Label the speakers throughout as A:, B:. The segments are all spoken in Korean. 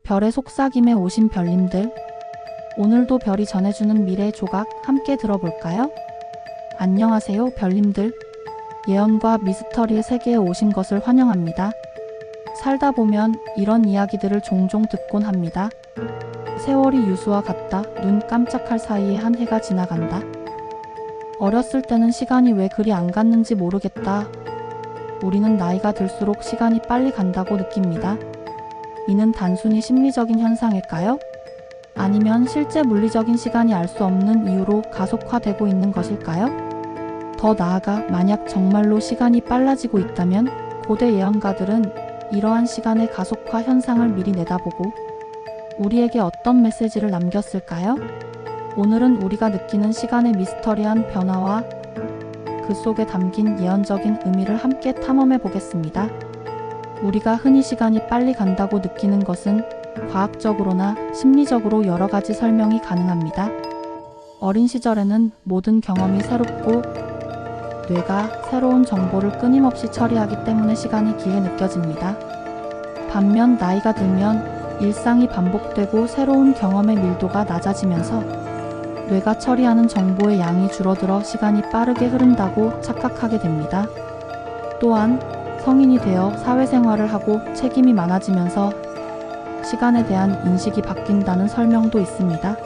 A: 별의 속삭임에 오신 별님들, 오늘도 별이 전해주는 미래 조각 함께 들어볼까요? 안녕하세요 별님들, 예언과 미스터리의 세계에 오신 것을 환영합니다. 살다 보면 이런 이야기들을 종종 듣곤 합니다. 세월이 유수와 같다, 눈 깜짝할 사이에 한 해가 지나간다. 어렸을 때는 시간이 왜 그리 안 갔는지 모르겠다. 우리는 나이가 들수록 시간이 빨리 간다고 느낍니다. 이는 단순히 심리적인 현상일까요? 아니면 실제 물리적인 시간이 알 수 없는 이유로 가속화되고 있는 것일까요? 더 나아가 만약 정말로 시간이 빨라지고 있다면 고대 예언가들은 이러한 시간의 가속화 현상을 미리 내다보고 우리에게 어떤 메시지를 남겼을까요? 오늘은 우리가 느끼는 시간의 미스터리한 변화와 그 속에 담긴 예언적인 의미를 함께 탐험해 보겠습니다. 우리가 흔히 시간이 빨리 간다고 느끼는 것은 과학적으로나 심리적으로 여러 가지 설명이 가능합니다. 어린 시절에는 모든 경험이 새롭고 뇌가 새로운 정보를 끊임없이 처리하기 때문에 시간이 기게 느껴집니다. 반면 나이가 들면 일상이 반복되고 새로운 경험의 밀도가 낮아지면서 뇌가 처리하는 정보의 양이 줄어들어 시간이 빠르게 흐른다고 착각하게 됩니다. 또한 성인이 되어 사회생활을 하고 책임이 많아지면서 시간에 대한 인식이 바뀐다는 설명도 있습니다.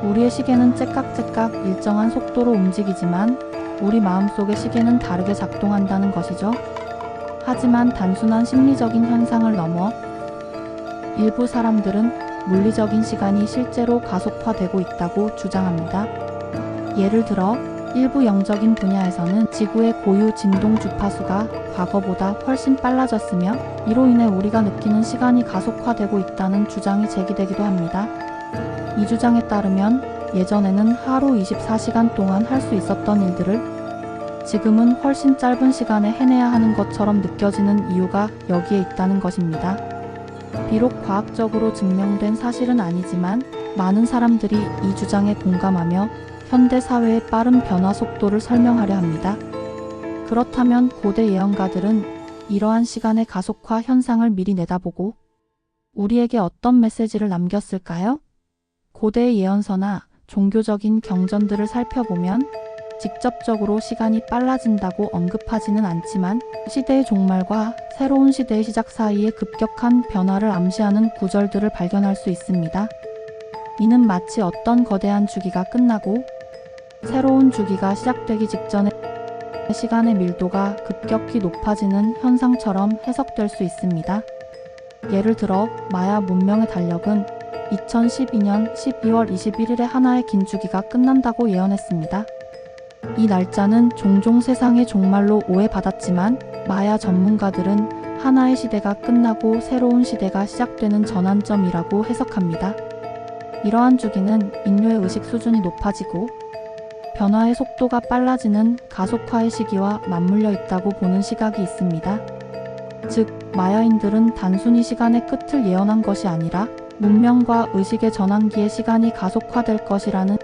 A: 우리의 시계는 째깍째깍 일정한 속도로 움직이지만 우리 마음속의 시계는 다르게 작동한다는 것이죠. 하지만 단순한 심리적인 현상을 넘어 일부 사람들은 물리적인 시간이 실제로 가속화되고 있다고 주장합니다. 예를 들어 일부 영적인 분야에서는 지구의 고유 진동 주파수가 과거보다 훨씬 빨라졌으며 이로 인해 우리가 느끼는 시간이 가속화되고 있다는 주장이 제기되기도 합니다. 이 주장에 따르면 예전에는 하루 24시간 동안 할 수 있었던 일들을 지금은 훨씬 짧은 시간에 해내야 하는 것처럼 느껴지는 이유가 여기에 있다는 것입니다. 비록 과학적으로 증명된 사실은 아니지만 많은 사람들이 이 주장에 공감하며 현대 사회의 빠른 변화 속도를 설명하려 합니다. 그렇다면 고대 예언가들은 이러한 시간의 가속화 현상을 미리 내다보고 우리에게 어떤 메시지를 남겼을까요? 고대의 예언서나 종교적인 경전들을 살펴보면 직접적으로 시간이 빨라진다고 언급하지는 않지만 시대의 종말과 새로운 시대의 시작 사이의 급격한 변화를 암시하는 구절들을 발견할 수 있습니다. 이는 마치 어떤 거대한 주기가 끝나고 새로운 주기가 시작되기 직전에 시간의 밀도가 급격히 높아지는 현상처럼 해석될 수 있습니다. 예를 들어 마야 문명의 달력은 2012년 12월 21일에 하나의 긴 주기가 끝난다고 예언했습니다. 이 날짜는 종종 세상의 종말로 오해받았지만 마야 전문가들은 하나의 시대가 끝나고 새로운 시대가 시작되는 전환점이라고 해석합니다. 이러한 주기는 인류의 의식 수준이 높아지고 변화의 속도가 빨라지는 가속화의 시기와 맞물려 있다고 보는 시각이 있습니다. 즉, 마야인들은 단순히 시간의 끝을 예언한 것이 아니라 문명과 의식의 전환기에 시간이 가속화될 것이라는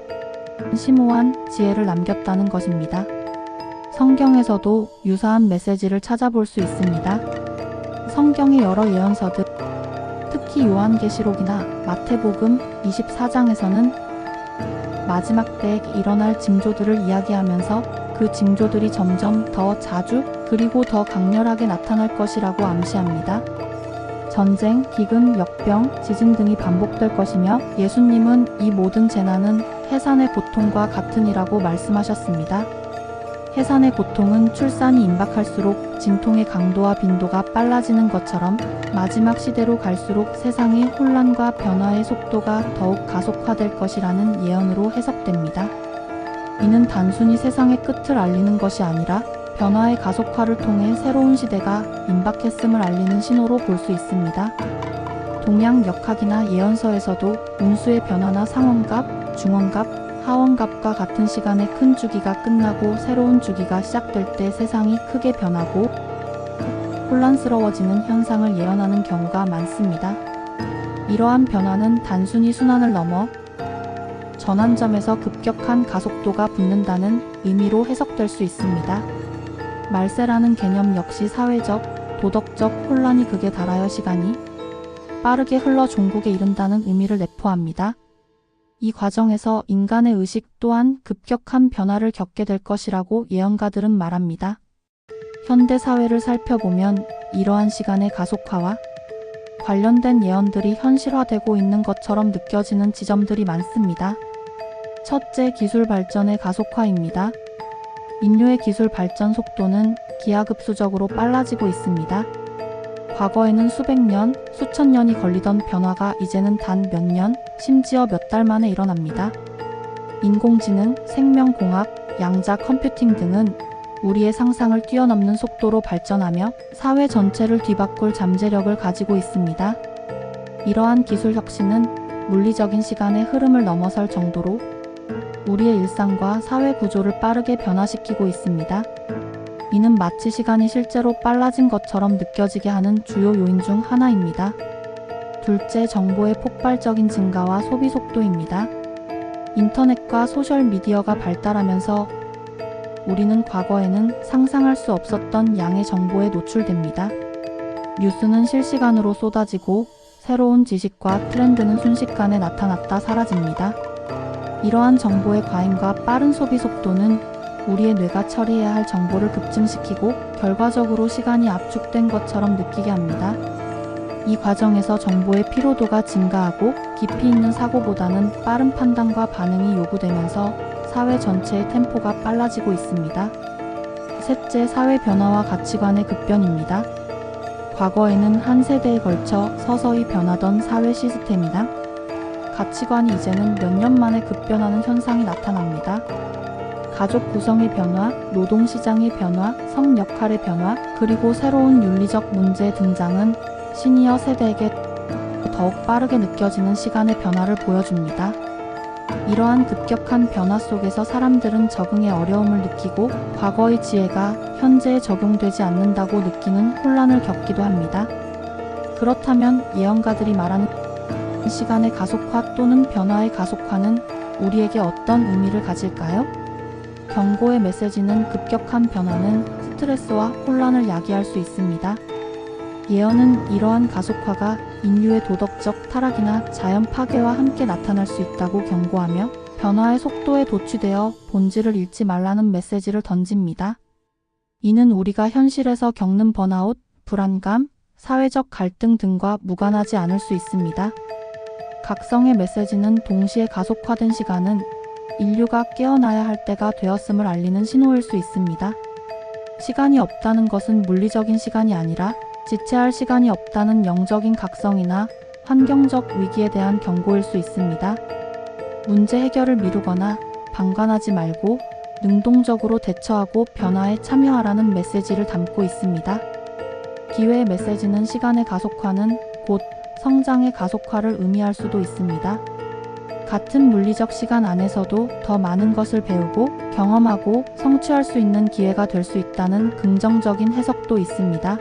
A: 심오한 지혜를 남겼다는 것입니다. 성경에서도 유사한 메시지를 찾아볼 수 있습니다. 성경의 여러 예언서들, 특히 요한계시록이나 마태복음 24장에서는 마지막 때에 일어날 징조들을 이야기하면서 그 징조들이 점점 더 자주 그리고 더 강렬하게 나타날 것이라고 암시합니다. 전쟁, 기근, 역병, 지진 등이 반복될 것이며 예수님은 이 모든 재난은 해산의 고통과 같으니라고 말씀하셨습니다. 해산의 고통은 출산이 임박할수록 진통의 강도와 빈도가 빨라지는 것처럼 마지막 시대로 갈수록 세상의 혼란과 변화의 속도가 더욱 가속화될 것이라는 예언으로 해석됩니다. 이는 단순히 세상의 끝을 알리는 것이 아니라 변화의 가속화를 통해 새로운 시대가 임박했음을 알리는 신호로 볼 수 있습니다. 동양 역학이나 예언서에서도 운수의 변화나 상원갑, 중원갑, 하원갑과 같은 시간의 큰 주기가 끝나고 새로운 주기가 시작될 때 세상이 크게 변하고 혼란스러워지는 현상을 예언하는 경우가 많습니다. 이러한 변화는 단순히 순환을 넘어 전환점에서 급격한 가속도가 붙는다는 의미로 해석될 수 있습니다. 말세라는 개념 역시 사회적, 도덕적 혼란이 극에 달하여 시간이 빠르게 흘러 종국에 이른다는 의미를 내포합니다. 이 과정에서 인간의 의식 또한 급격한 변화를 겪게 될 것이라고 예언가들은 말합니다. 현대 사회를 살펴보면 이러한 시간의 가속화와 관련된 예언들이 현실화되고 있는 것처럼 느껴지는 지점들이 많습니다. 첫째, 기술 발전의 가속화입니다. 인류의 기술 발전 속도는 기하급수적으로 빨라지고 있습니다. 과거에는 수백 년, 수천 년이 걸리던 변화가 이제는 단 몇 년, 심지어 몇 달 만에 일어납니다. 인공지능, 생명공학, 양자 컴퓨팅 등은 우리의 상상을 뛰어넘는 속도로 발전하며 사회 전체를 뒤바꿀 잠재력을 가지고 있습니다. 이러한 기술 혁신은 물리적인 시간의 흐름을 넘어설 정도로 우리의 일상과 사회 구조를 빠르게 변화시키고 있습니다. 이는 마치 시간이 실제로 빨라진 것처럼 느껴지게 하는 주요 요인 중 하나입니다. 둘째, 정보의 폭발적인 증가와 소비 속도입니다. 인터넷과 소셜미디어가 발달하면서 우리는 과거에는 상상할 수 없었던 양의 정보에 노출됩니다. 뉴스는 실시간으로 쏟아지고 새로운 지식과 트렌드는 순식간에 나타났다 사라집니다. 이러한 정보의 과잉과 빠른 소비 속도는 우리의 뇌가 처리해야 할 정보를 급증시키고 결과적으로 시간이 압축된 것처럼 느끼게 합니다. 이 과정에서 정보의 피로도가 증가하고 깊이 있는 사고보다는 빠른 판단과 반응이 요구되면서 사회 전체의 템포가 빨라지고 있습니다. 셋째, 사회 변화와 가치관의 급변입니다. 과거에는 한 세대에 걸쳐 서서히 변하던 사회 시스템이나 가치관이 이제는 몇 년 만에 급변하는 현상이 나타납니다. 가족 구성의 변화, 노동시장의 변화, 성 역할의 변화, 그리고 새로운 윤리적 문제의 등장은 시니어 세대에게 더욱 빠르게 느껴지는 시간의 변화를 보여줍니다. 이러한 급격한 변화 속에서 사람들은 적응에 어려움을 느끼고 과거의 지혜가 현재에 적용되지 않는다고 느끼는 혼란을 겪기도 합니다. 그렇다면 예언가들이 말하는 시간의 가속화 또는 변화의 가속화는 우리에게 어떤 의미를 가질까요? 경고의 메시지는 급격한 변화는 스트레스와 혼란을 야기할 수 있습니다. 예언은 이러한 가속화가 인류의 도덕적 타락이나 자연 파괴와 함께 나타날 수 있다고 경고하며 변화의 속도에 도취되어 본질을 잃지 말라는 메시지를 던집니다. 이는 우리가 현실에서 겪는 번아웃, 불안감, 사회적 갈등 등과 무관하지 않을 수 있습니다. 각성의 메시지는 동시에 가속화된 시간은 인류가 깨어나야 할 때가 되었음을 알리는 신호일 수 있습니다. 시간이 없다는 것은 물리적인 시간이 아니라 지체할 시간이 없다는 영적인 각성이나 환경적 위기에 대한 경고일 수 있습니다. 문제 해결을 미루거나 방관하지 말고 능동적으로 대처하고 변화에 참여하라는 메시지를 담고 있습니다. 기회의 메시지는 시간의 가속화는 곧 성장의 가속화를 의미할 수도 있습니다. 같은 물리적 시간 안에서도 더 많은 것을 배우고 경험하고 성취할 수 있는 기회가 될 수 있다는 긍정적인 해석도 있습니다.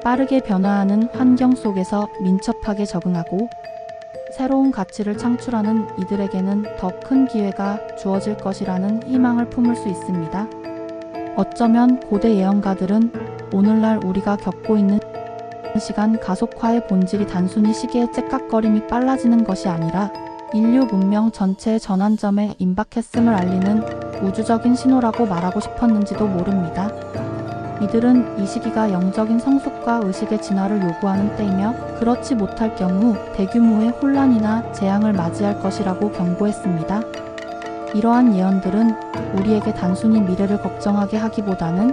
A: 빠르게 변화하는 환경 속에서 민첩하게 적응하고 새로운 가치를 창출하는 이들에게는 더 큰 기회가 주어질 것이라는 희망을 품을 수 있습니다. 어쩌면 고대 예언가들은 오늘날 우리가 겪고 있는 시간 가속화의 본질이 단순히 시계의 째깍거림이 빨라지는 것이 아니라 인류 문명 전체의 전환점에 임박했음을 알리는 우주적인 신호라고 말하고 싶었는지도 모릅니다. 이들은 이 시기가 영적인 성숙과 의식의 진화를 요구하는 때이며 그렇지 못할 경우 대규모의 혼란이나 재앙을 맞이할 것이라고 경고했습니다. 이러한 예언들은 우리에게 단순히 미래를 걱정하게 하기보다는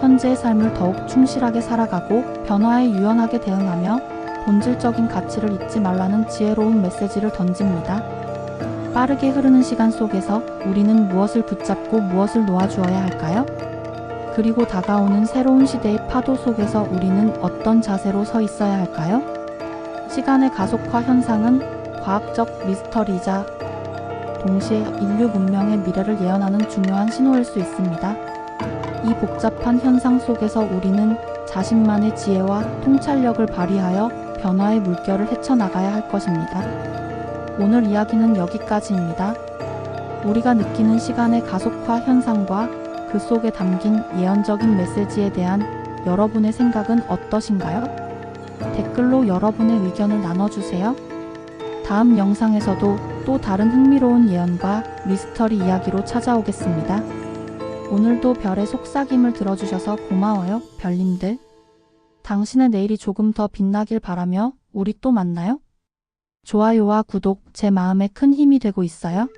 A: 현재의 삶을 더욱 충실하게 살아가고 변화에 유연하게 대응하며 본질적인 가치를 잊지 말라는 지혜로운 메시지를 던집니다. 빠르게 흐르는 시간 속에서 우리는 무엇을 붙잡고 무엇을 놓아주어야 할까요? 그리고 다가오는 새로운 시대의 파도 속에서 우리는 어떤 자세로 서 있어야 할까요? 시간의 가속화 현상은 과학적 미스터리이자 동시에 인류 문명의 미래를 예언하는 중요한 신호일 수 있습니다. 이 복잡한 현상 속에서 우리는 자신만의 지혜와 통찰력을 발휘하여 변화의 물결을 헤쳐나가야 할 것입니다. 오늘 이야기는 여기까지입니다. 우리가 느끼는 시간의 가속화 현상과 그 속에 담긴 예언적인 메시지에 대한 여러분의 생각은 어떠신가요? 댓글로 여러분의 의견을 나눠주세요. 다음 영상에서도 또 다른 흥미로운 예언과 미스터리 이야기로 찾아오겠습니다. 오늘도 별의 속삭임을 들어주셔서 고마워요, 별님들. 당신의 내일이 조금 더 빛나길 바라며 우리 또 만나요. 좋아요와 구독 제 마음에 큰 힘이 되고 있어요.